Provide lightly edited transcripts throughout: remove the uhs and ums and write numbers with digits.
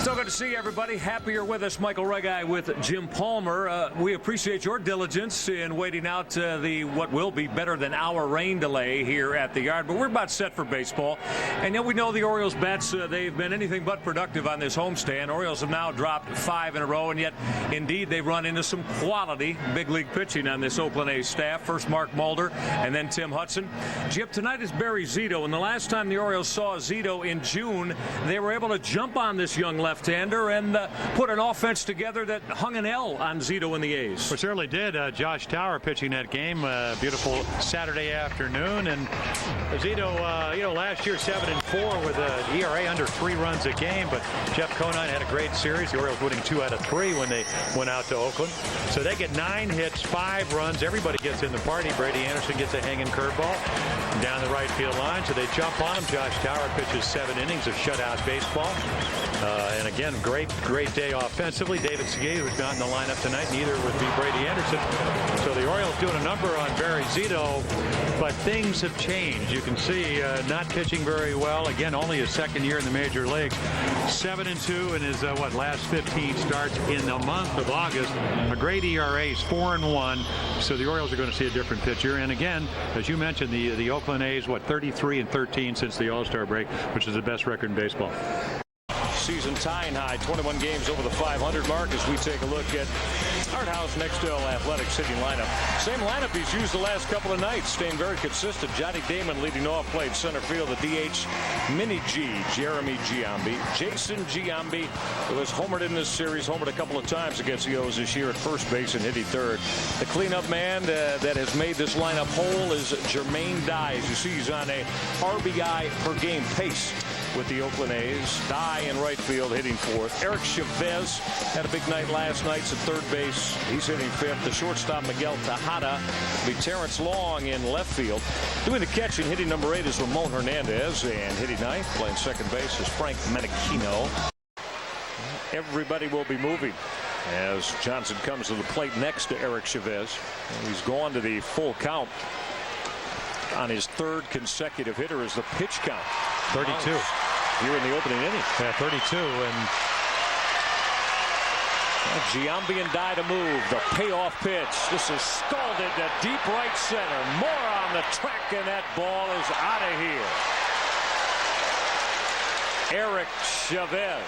So good to see everybody. Happier with us. Michael Regai with Jim Palmer. We appreciate your diligence in waiting out what will be better than our rain delay here at the yard. But we're about set for baseball. And yet we know the Orioles bats, they've been anything but productive on this homestand. Orioles have now dropped 5 in a row, and yet indeed they've run into some quality big league pitching on this Oakland A's staff. First Mark Mulder and then Tim Hudson. Jim, tonight is Barry Zito, and the last time the Orioles saw Zito in June, they were able to jump on this young left-hander and put an offense together that hung an L on Zito and the A's. We certainly did. Josh Tower pitching that game. Beautiful Saturday afternoon. And Zito, last year 7-4 with an ERA under 3 runs a game. But Jeff Conine had a great series. The Orioles winning 2 out of 3 when they went out to Oakland. So they get 9 hits, 5 runs. Everybody gets in the party. Brady Anderson gets a hanging curveball down the right field line. So they jump on him. Josh Tower pitches 7 innings of shutout baseball. And again, great day offensively. David Segui was not in the lineup tonight. Neither would be Brady Anderson. So the Orioles doing a number on Barry Zito, but things have changed. You can see not pitching very well. Again, only his second year in the major leagues. 7-2 in his last 15 starts in the month of August. A great ERA, 4-1. So the Orioles are going to see a different pitcher. And again, as you mentioned, the Oakland A's 33-13 since the All-Star break, which is the best record in baseball. Season tying high, 21 games over the 500 mark as we take a look at Art House Nextel Athletics hitting lineup. Same lineup he's used the last couple of nights, staying very consistent. Johnny Damon leading off, played center field. The DH, Mini G, Jeremy Giambi. Jason Giambi, who has homered in this series, homered a couple of times against the O's this year at first base and hitting third. The cleanup man that has made this lineup whole is Jermaine Dye. As you see, he's on a RBI per game pace with the Oakland A's. Dye in right field, hitting fourth. Eric Chavez had a big night last night at third base. He's hitting fifth. The shortstop, Miguel Tejada. Be Terrence Long in left field. Doing the catching, hitting number 8 is Ramon Hernandez. And hitting ninth, playing second base, is Frank Menechino. Everybody will be moving as Johnson comes to the plate next to Eric Chavez. And he's gone to the full count on his 3rd consecutive hitter as the pitch count. 32. Here in the opening inning. Yeah, 32. And Giambi and Dye to move. The payoff pitch. This is scalded to deep right center. More on the track, and that ball is out of here. Eric Chavez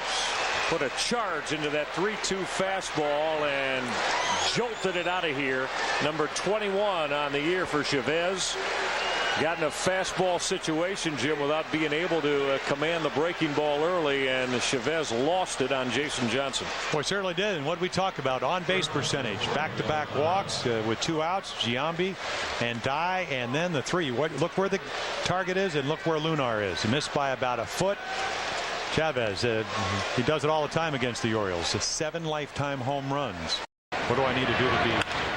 put a charge into that 3-2 fastball and jolted it out of here. Number 21 on the year for Chavez. Got in a fastball situation, Jim, without being able to command the breaking ball early, and Chavez lost it on Jason Johnson. Well, he certainly did. And what did we talk about? On-base percentage. Back-to-back walks with 2 outs. Giambi and Dye, and then the 3. Look where the target is, and look where Lunar is. He missed by about a foot. Chavez, he does it all the time against the Orioles. 7 lifetime home runs. What do I need to do to be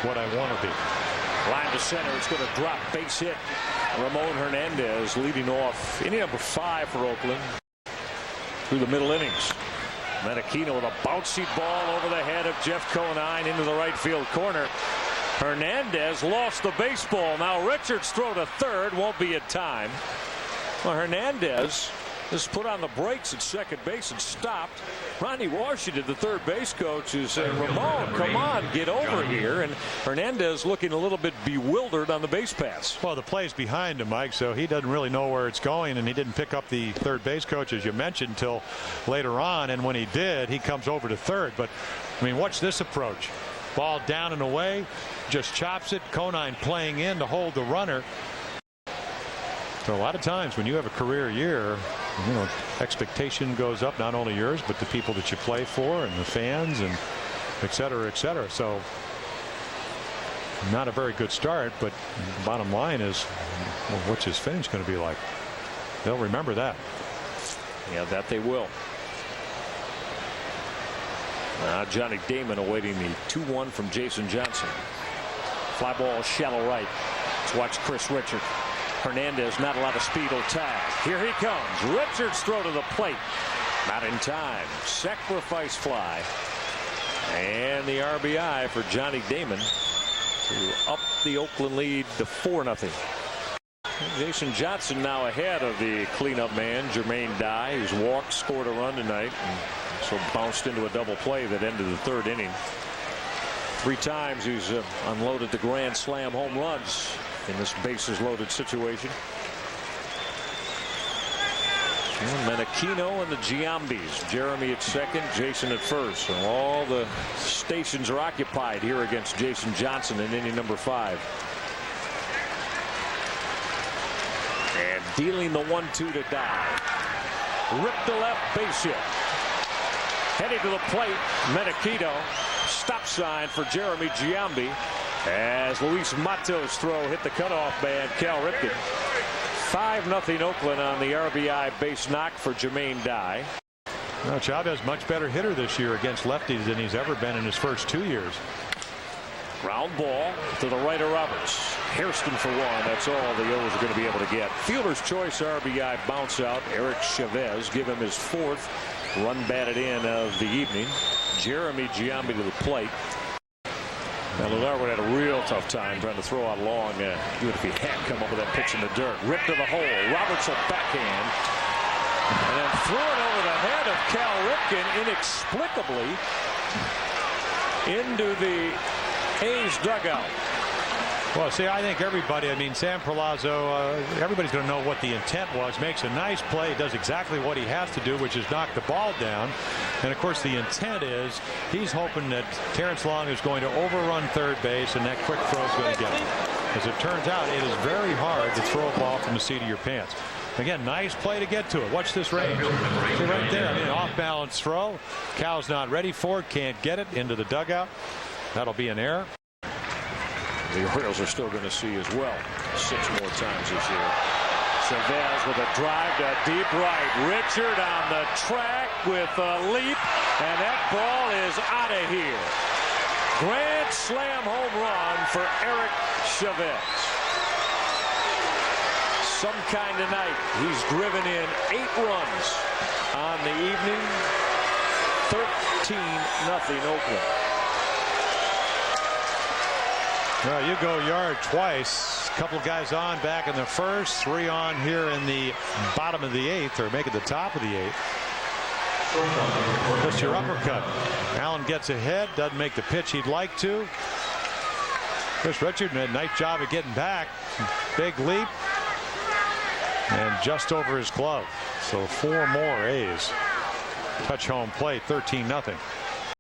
what I want to be? Line to center. It's going to drop. Base hit. Ramon Hernandez leading off inning number 5 for Oakland through the middle innings. Menechino with a bouncy ball over the head of Jeff Conine into the right field corner. Hernandez lost the baseball. Now Richards' throw to third won't be in time. Well, Hernandez is put on the brakes at second base and stopped. Ronnie Washington, the third base coach, is saying, Ramon, come on, get over here. And Hernandez looking a little bit bewildered on the base pass. Well, the play's behind him, Mike, so he doesn't really know where it's going, and he didn't pick up the third base coach, as you mentioned, until later on. And when he did, he comes over to third. But, I mean, watch this approach. Ball down and away, just chops it. Conine playing in to hold the runner. So a lot of times when you have a career year, expectation goes up, not only yours, but the people that you play for and the fans and et cetera, et cetera. So not a very good start, but bottom line is, well, what's his finish going to be like? They'll remember that. Yeah, that they will. Johnny Damon awaiting the 2-1 from Jason Johnson. Fly ball shallow right. Let's watch Chris Richard. Hernandez, not a lot of speed, will tag. Here he comes. Richards' throw to the plate. Not in time. Sacrifice fly. And the RBI for Johnny Damon to up the Oakland lead to 4-0. Jason Johnson now ahead of the cleanup man, Jermaine Dye, who's walked, scored a run tonight. And So bounced into a double play that ended the third inning. 3 times he's unloaded the grand slam home runs in this bases loaded situation. Menachino and the Giambis. Jeremy at second, Jason at first. So all the stations are occupied here against Jason Johnson in inning number 5. And dealing the 1-2 to die. Ripped to left, base hit. Heading to the plate, Menachino. Stop sign for Jeremy Giambi as Luis Matos' throw hit the cutoff man, Cal Ripken. 5-0 Oakland on the RBI base knock for Jermaine Dye. Well, Chavez much better hitter this year against lefties than he's ever been in his first 2 years. Ground ball to the right of Roberts. Hairston for 1. That's all the O's are going to be able to get. Fielder's choice RBI bounce out. Eric Chavez give him his 4th run batted in of the evening. Jeremy Giambi to the plate. Now Lillard would have had a real tough time trying to throw out long, even if he had come up with that pitch in the dirt. Ripped to the hole. Roberts a backhand. And then threw it over the head of Cal Ripken inexplicably into the A's dugout. Well, see, I think everybody, I mean, Sam Perlazzo, everybody's going to know what the intent was. Makes a nice play, does exactly what he has to do, which is knock the ball down. And, of course, the intent is he's hoping that Terrence Long is going to overrun third base and that quick throw is going to get him. As it turns out, it is very hard to throw a ball from the seat of your pants. Again, nice play to get to it. Watch this range. See right there, I mean, off-balance throw. Cal's not ready for it, can't get it into the dugout. That'll be an error. The Orioles are still going to see as well 6 more times this year. Chavez with a drive to deep right. Richard on the track with a leap, and that ball is out of here. Grand slam home run for Eric Chavez. Some kind of night. He's driven in 8 runs on the evening. 13-0 Oakland. Well, you go yard twice. A couple of guys on back in the first. 3 on here in the bottom of the 8th, or make it the top of the 8th. Just your uppercut. Allen gets ahead, doesn't make the pitch he'd like to. Chris Richard made a nice job of getting back. Big leap. And just over his glove. So 4 more A's touch home plate, 13-0.